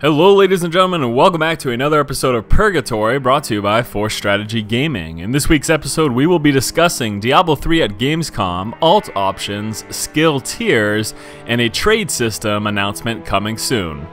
Hello ladies and gentlemen, and welcome back to another episode of Purgatory, brought to you by Force Strategy Gaming. In this week's episode, we will be discussing Diablo 3 at Gamescom, alt options, skill tiers, and a trade system announcement coming soon.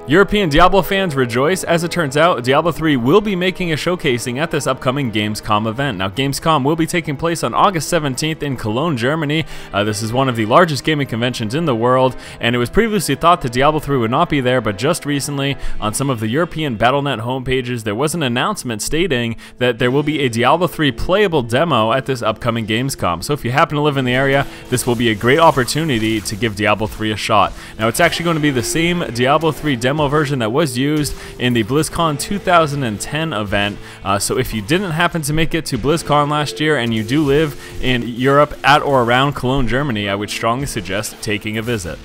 European Diablo fans rejoice. As it turns out, Diablo 3 will be making a showcasing at this upcoming Gamescom event. Now, Gamescom will be taking place on August 17th in Cologne, Germany. This is one of the largest gaming conventions in the world, and it was previously thought that Diablo 3 would not be there, but just recently, on some of the European Battle.net homepages, there was an announcement stating that there will be a Diablo 3 playable demo at this upcoming Gamescom. So if you happen to live in the area, this will be a great opportunity to give Diablo 3 a shot. Now, it's actually going to be the same Diablo 3 demo version that was used in the BlizzCon 2010 event. So if you didn't happen to make it to BlizzCon last year and you do live in Europe at or around Cologne, Germany, I would strongly suggest taking a visit.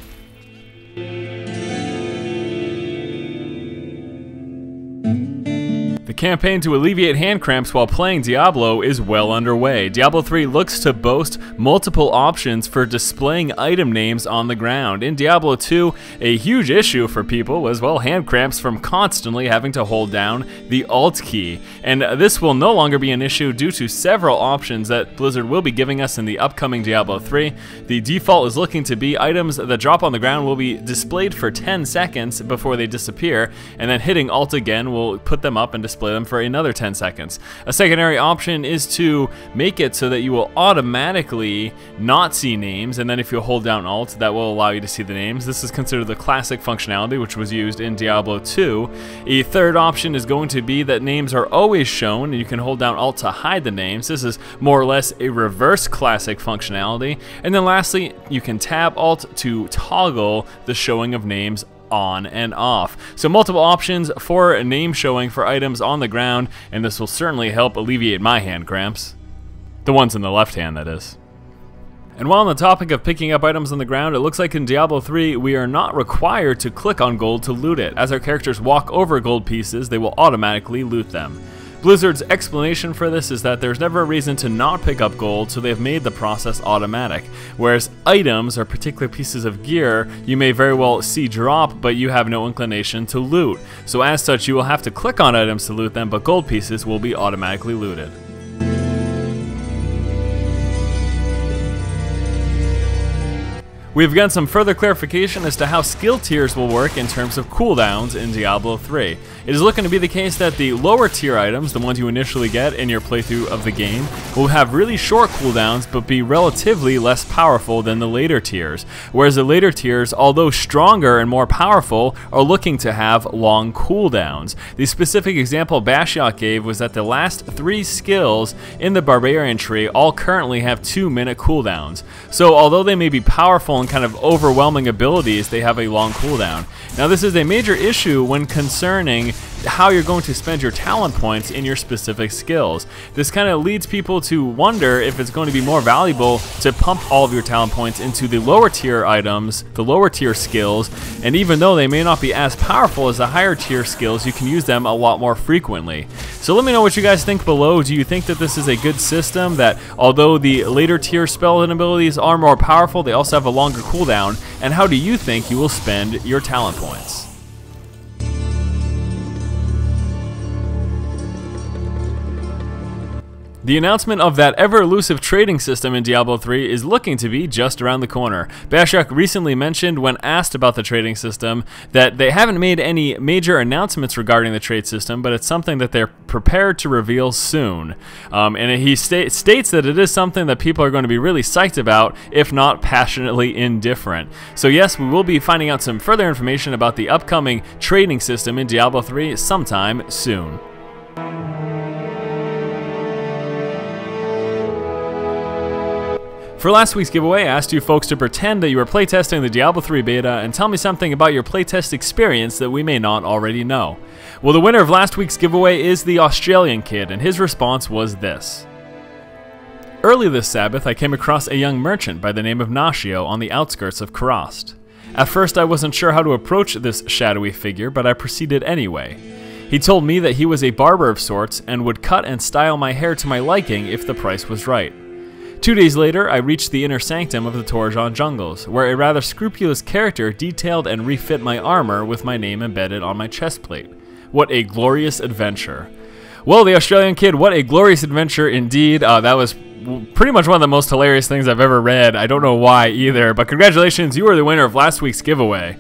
The campaign to alleviate hand cramps while playing Diablo is well underway. Diablo 3 looks to boast multiple options for displaying item names on the ground. In Diablo 2, a huge issue for people was, well, hand cramps from constantly having to hold down the Alt key. And this will no longer be an issue due to several options that Blizzard will be giving us in the upcoming Diablo 3. The default is looking to be items that drop on the ground will be displayed for 10 seconds before they disappear, and then hitting Alt again will put them up and display them for another 10 seconds. A secondary option is to make it so that you will automatically not see names, and then if you hold down Alt, that will allow you to see the names. This is considered the classic functionality, which was used in Diablo 2. A third option is going to be that names are always shown, and you can hold down Alt to hide the names. This is more or less a reverse classic functionality. And then lastly, you can tab Alt to toggle the showing of names on and off. So multiple options for name showing for items on the ground, and this will certainly help alleviate my hand cramps. The ones in the left hand, that is. And while on the topic of picking up items on the ground, it looks like in Diablo 3 we are not required to click on gold to loot it. As our characters walk over gold pieces, they will automatically loot them. Blizzard's explanation for this is that there's never a reason to not pick up gold, so they've made the process automatic. Whereas items or particular pieces of gear you may very well see drop, but you have no inclination to loot. So as such, you will have to click on items to loot them, but gold pieces will be automatically looted. We've got some further clarification as to how skill tiers will work in terms of cooldowns in Diablo 3. It is looking to be the case that the lower tier items, the ones you initially get in your playthrough of the game, will have really short cooldowns but be relatively less powerful than the later tiers, whereas the later tiers, although stronger and more powerful, are looking to have long cooldowns. The specific example Bashiok gave was that the last 3 skills in the Barbarian tree all currently have 2-minute cooldowns. So although they may be powerful and kind of overwhelming abilities, they have a long cooldown. Now, this is a major issue when concerning how you're going to spend your talent points in your specific skills. This kind of leads people to wonder if it's going to be more valuable to pump all of your talent points into the lower tier items, the lower tier skills, and even though they may not be as powerful as the higher tier skills, you can use them a lot more frequently. So let me know what you guys think below. Do you think that this is a good system, that although the later tier spell and abilities are more powerful, they also have a longer cooldown? And how do you think you will spend your talent points? The announcement of that ever-elusive trading system in Diablo 3 is looking to be just around the corner. Bashiok recently mentioned, when asked about the trading system, that they haven't made any major announcements regarding the trade system, but it's something that they're prepared to reveal soon. And he states that it is something that people are going to be really psyched about, if not passionately indifferent. So yes, we will be finding out some further information about the upcoming trading system in Diablo 3 sometime soon. For last week's giveaway, I asked you folks to pretend that you were playtesting the Diablo 3 beta and tell me something about your playtest experience that we may not already know. Well, the winner of last week's giveaway is the Australian kid, and his response was this. Early this Sabbath, I came across a young merchant by the name of Nashio on the outskirts of Karast. At first, I wasn't sure how to approach this shadowy figure, but I proceeded anyway. He told me that he was a barber of sorts and would cut and style my hair to my liking if the price was right. 2 days later, I reached the inner sanctum of the Torjon jungles, where a rather scrupulous character detailed and refit my armor with my name embedded on my chest plate. What a glorious adventure. Well, the Australian kid, what a glorious adventure indeed. That was pretty much one of the most hilarious things I've ever read. I don't know why either, but congratulations, you are the winner of last week's giveaway.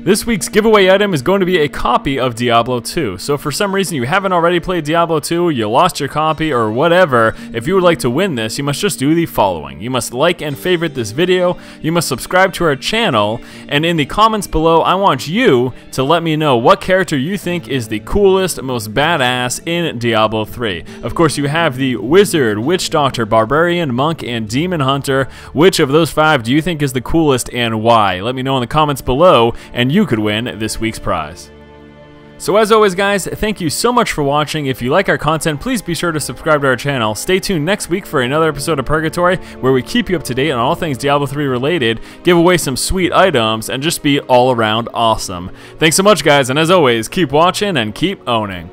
This week's giveaway item is going to be a copy of Diablo 2. So for some reason you haven't already played Diablo 2, you lost your copy or whatever, if you would like to win this, you must just do the following. You must like and favorite this video, you must subscribe to our channel, and in the comments below, I want you to let me know what character you think is the coolest, most badass in Diablo 3. Of course, you have the Wizard, Witch Doctor, Barbarian, Monk, and Demon Hunter. Which of those 5 do you think is the coolest and why? Let me know in the comments below, and you could win this week's prize. So as always guys, thank you so much for watching. If you like our content, please be sure to subscribe to our channel. Stay tuned next week for another episode of Purgatory, where we keep you up to date on all things Diablo 3 related, give away some sweet items, and just be all around awesome. Thanks so much guys, and as always, keep watching and keep owning.